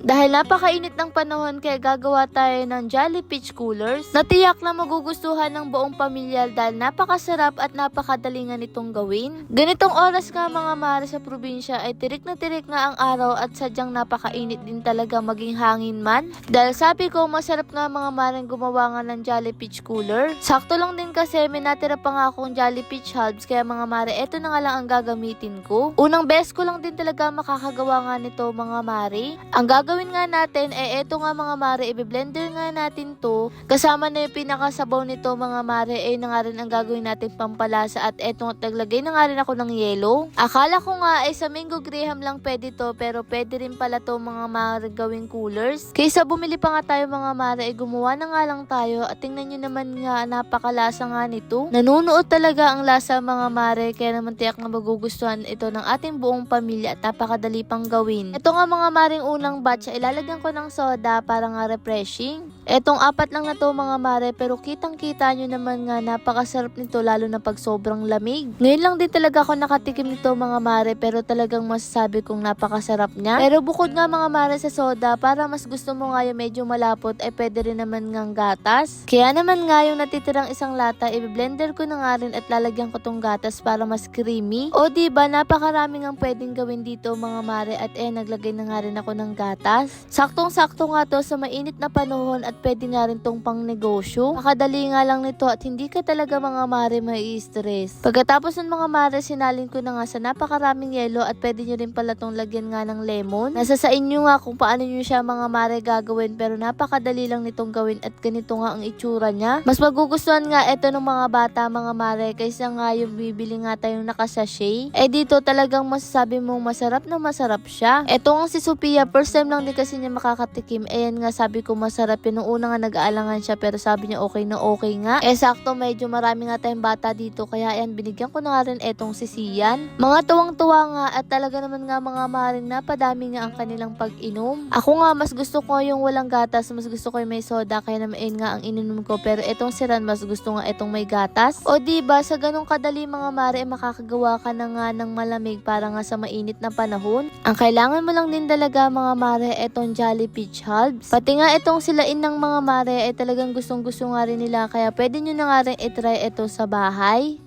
Dahil napakainit ng panahon kaya gagawa tayo ng Jolly Peach Coolers na tiyak na magugustuhan ng buong pamilya dahil napakasarap at napakadali nga nitong gawin. Ganitong oras nga mga mare sa probinsya ay tirik na ang araw at sadyang napakainit din talaga maging hangin man. Dahil sabi ko masarap nga mga mare gumawa nga ng Jolly Peach Cooler. Sakto lang din kasi may natira pa nga akong Jolly Peach Halves kaya mga mare eto na nga lang ang gagamitin ko. Unang best ko lang din talaga makakagawa nga nito mga mare. Ang gagawin nga natin ay eto nga mga mare, i-blender nga natin to. Kasama na yung pinakasabaw nito mga mare ay na nga rin ang gagawin natin pampalasa at eto nga naglagay na nga rin ako ng yelo. Akala ko nga ay sa Mango Graham lang pwede to pero pwede rin pala to mga mare gawing coolers. Kaysa bumili pa nga tayo mga mare ay gumawa na nga lang tayo at tingnan nyo naman nga napakalasa nga nito. Nanunuot talaga ang lasa mga mare kaya naman tiyak na magugustuhan ito ng ating buong pamilya at napakadali pang gawin. Ito nga mga maring unang batch ay ilalagyan ko ng soda para nga refreshing. Etong 4 lang na to mga mare pero kitang kita nyo naman nga napakasarap nito lalo na pag sobrang lamig. Ngayon lang din talaga ako nakatikim nito mga mare pero talagang masasabi kong napakasarap niya. Pero bukod nga mga mare sa soda para mas gusto mo nga yung medyo malapot ay pwede rin naman ngang gatas. Kaya naman nga yung natitirang isang lata i-blender ko na nga rin at lalagyan ko tong gatas para mas creamy. O diba napakarami ngang pwedeng gawin dito mga mare at naglagay na nga rin ako ng gatas. Saktong-sakto nga to sa mainit na panahon at pwede nga rin tong pang negosyo. Nakadali nga lang nito at hindi ka talaga mga mare mai-stress. Pagkatapos ng mga mare sinalin ko na nga sa napakaraming yelo at pwede nyo rin pala tong lagyan nga ng lemon. Nasa sa inyo nga kung paano nyo siya mga mare gagawin pero napakadali lang nitong gawin at ganito nga ang itsura niya. Mas magugustuhan nga ito ng mga bata mga mare kaysa nga yung bibili nga tayong nakasashay. Dito talagang masasabi mong masarap na masarap siya. Ito nga si Sophia first time lang din kasi niya makakatikim. Ayan nga sabi ko masarap yun. Nung una nga nag-aalangan siya pero sabi niya okay na okay nga. Sakto medyo marami nga tayong bata dito kaya ayan binigyan ko na nga rin etong si Sian. Mga tuwang-tuwa nga at talaga naman nga mga maring napadami nga ang kanilang pag-inom. Ako nga mas gusto ko yung walang gatas, mas gusto ko yung may soda kaya naman nga ang ininom ko pero etong si Ran mas gusto nga etong may gatas. O diba sa ganong kadali mga mare makakagawa ka na nga ng malamig para nga sa mainit na panahon. Ang kailangan mo lang din talaga mga mare etong Jolly Peach Halves. Pati nga etong silain ng mga mare ay talagang gustong gusto nga rin nila kaya pwede nyo na nga rin itry ito sa bahay.